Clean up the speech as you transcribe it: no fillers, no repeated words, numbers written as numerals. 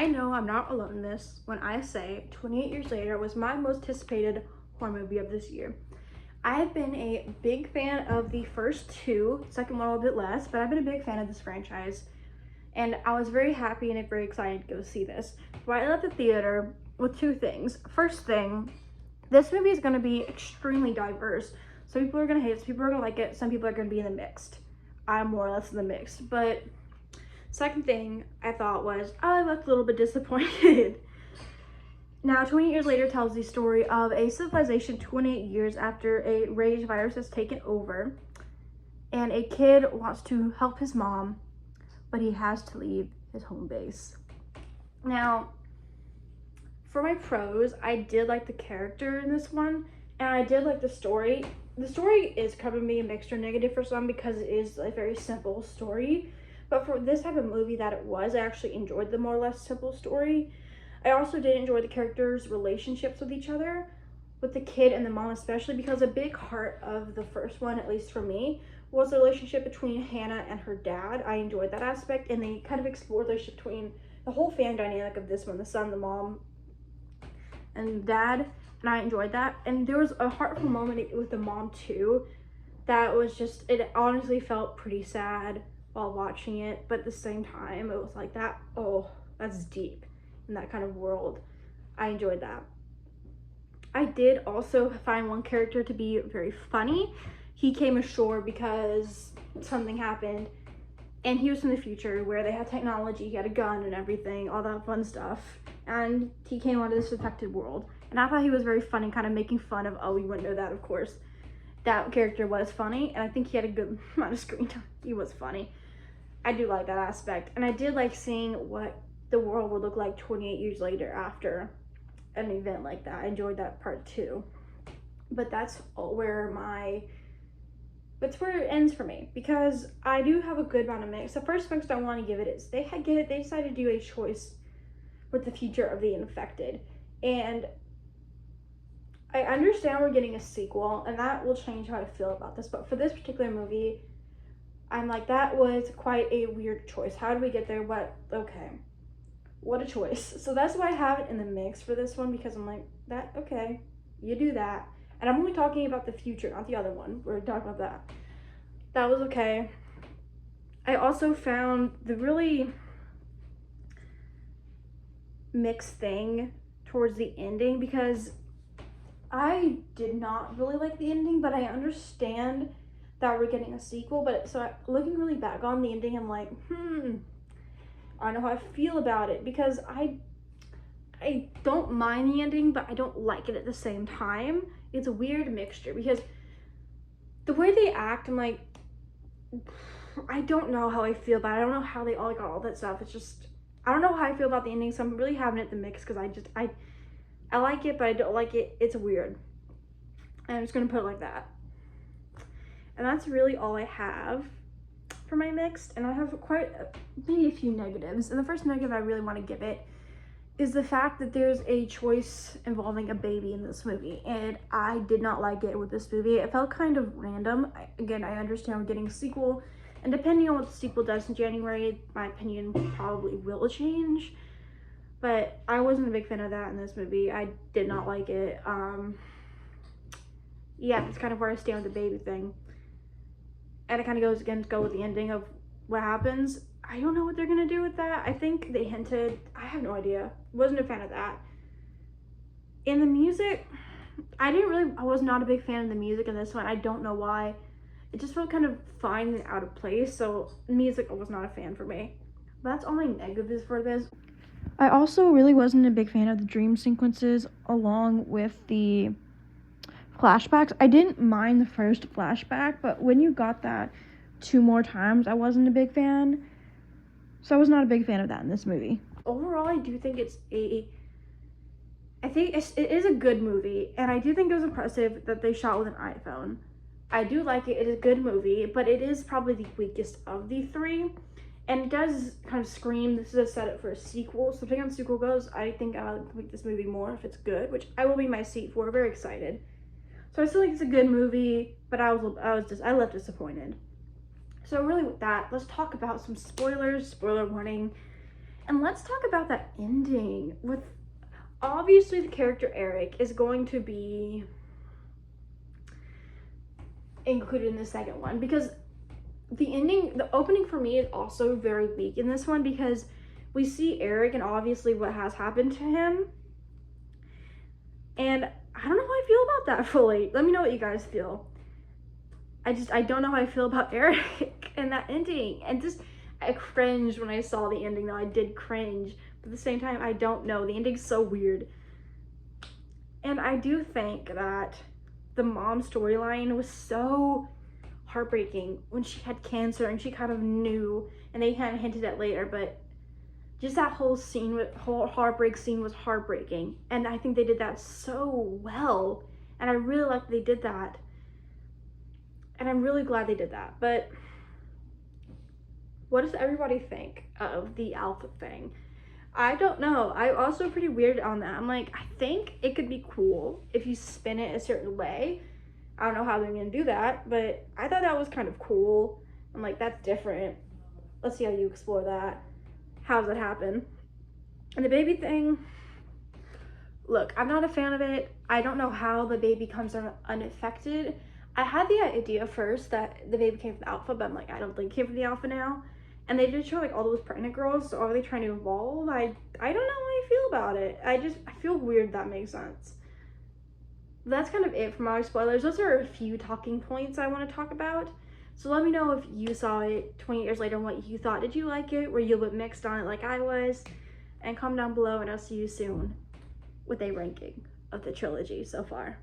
I know I'm not alone in this when I say 28 Years Later was my most anticipated horror movie of this year. I have been a big fan of the first two, second one a little bit less, but I've been a big fan of this franchise. And I was very happy and very excited to go see this. So I left the theater with two things. First thing, this movie is going to be extremely diverse. Some people are going to hate it, some people are going to like it, some people are going to be in the mixed. I'm more or less in the mixed. But second thing I thought was I left a little bit disappointed. Now, 20 years later tells the story of a civilization 28 years after a rage virus has taken over, and a kid wants to help his mom, but he has to leave his home base. Now, for my pros, I did like the character in this one, and I did like the story. The story is kind of being mixed or negative for some because it is a very simple story, but for this type of movie that it was, I actually enjoyed the more or less simple story. I also did enjoy the characters' relationships with each other, with the kid and the mom especially, because a big part of the first one, at least for me, was the relationship between Hannah and her dad. I enjoyed that aspect, and they kind of explored the relationship between the whole family dynamic of this one, the son, the mom, and dad, and I enjoyed that. And there was a heartful moment with the mom too that was just, it honestly felt pretty sad while watching it, but at the same time it was like that, oh, that's deep in that kind of world. I enjoyed that. I did also find one character to be very funny. He came ashore because something happened, and he was from the future where they had technology, he had a gun and everything, all that fun stuff, and he came onto this affected world, and I thought he was very funny, kind of making fun of, oh, we wouldn't know that, of course. That character was funny, and I think he had a good amount of screen time. He was funny. I do like that aspect, and I did like seeing what the world would look like 28 years later after an event like that. I enjoyed that part too. But that's where it ends for me, because I do have a good amount of mix. The first mix I want to give it is they decided to do a choice with the future of the infected, and I understand we're getting a sequel, and that will change how I feel about this. But for this particular movie, I'm like, that was quite a weird choice. How did we get there? What a choice. So that's why I have it in the mix for this one, because I'm like, that, okay, you do that. And I'm only talking about the future, not the other one. We're talking about that. That was okay. I also found the really mixed thing towards the ending, because I did not really like the ending, but I understand that we're getting a sequel. But so looking really back on the ending, I'm like, I don't know how I feel about it, because I don't mind the ending, but I don't like it at the same time. It's a weird mixture, because the way they act, I'm like, I don't know how I feel about it. I don't know how they all got all that stuff. It's just, I don't know how I feel about the ending, so I'm really having it in the mix, because I like it, but I don't like it. It's weird. And I'm just gonna put it like that. And that's really all I have for my mixed, and I have maybe a few negatives. And the first negative I really want to give it is the fact that there's a choice involving a baby in this movie, and I did not like it with this movie. It felt kind of random. Again, I understand we're getting a sequel, and depending on what the sequel does in January, my opinion probably will change, but I wasn't a big fan of that in this movie. I did not like it. Yeah, that's kind of where I stand with the baby thing. And it kind of goes with the ending of what happens. I don't know what they're gonna do with that. I think they hinted. I have no idea. Wasn't a fan of that. In the music, I was not a big fan of the music in this one. I don't know why. It just felt kind of fine and out of place. So music was not a fan for me. That's all my negatives for this. I also really wasn't a big fan of the dream sequences along with the flashbacks. I didn't mind the first flashback, but when you got that 2 more times, I wasn't a big fan. So I was not a big fan of that in this movie. Overall, I do think it is a good movie, and I do think it was impressive that they shot with an iPhone. I do like it. It is a good movie, but it is probably the weakest of the 3. And it does kind of scream, this is a setup for a sequel. So depending on the sequel goes, I think I'll like this movie more if it's good, which I will be in my seat for. Very excited. So I still think it's a good movie, but I left disappointed. So really with that, let's talk about some spoilers, spoiler warning, and And let's talk about that ending with, obviously the character Eric is going to be included in the second one, because the opening for me is also very weak in this one, because we see Eric and obviously what has happened to him. And I don't know how I feel about that fully. Let me know what you guys feel. I don't know how I feel about Eric and that ending. And just, I cringed when I saw the ending, though. I did cringe. But at the same time, I don't know. The ending's so weird. And I do think that the mom storyline was so heartbreaking when she had cancer and she kind of knew, and they kind of hinted at later, but just that whole scene, whole heartbreak scene was heartbreaking. And I think they did that so well. And I really like they did that. And I'm really glad they did that. But what does everybody think of the Alpha thing? I don't know. I'm also pretty weird on that. I'm like, I think it could be cool if you spin it a certain way. I don't know how they're going to do that, but I thought that was kind of cool. I'm like, that's different. Let's see how you explore that. How does it happen? And the baby thing, look, I'm not a fan of it. I don't know how the baby comes unaffected. I had the idea first that the baby came from the Alpha, but I'm like, I don't think it came from the Alpha now. And they did show like all those pregnant girls, so are they trying to evolve? I don't know how I feel about it. I feel weird, that makes sense. That's kind of it for my spoilers. Those are a few talking points I want to talk about. So let me know if you saw it 20 years later and what you thought. Did you like it? Were you a bit mixed on it like I was? And comment down below, and I'll see you soon with a ranking of the trilogy so far.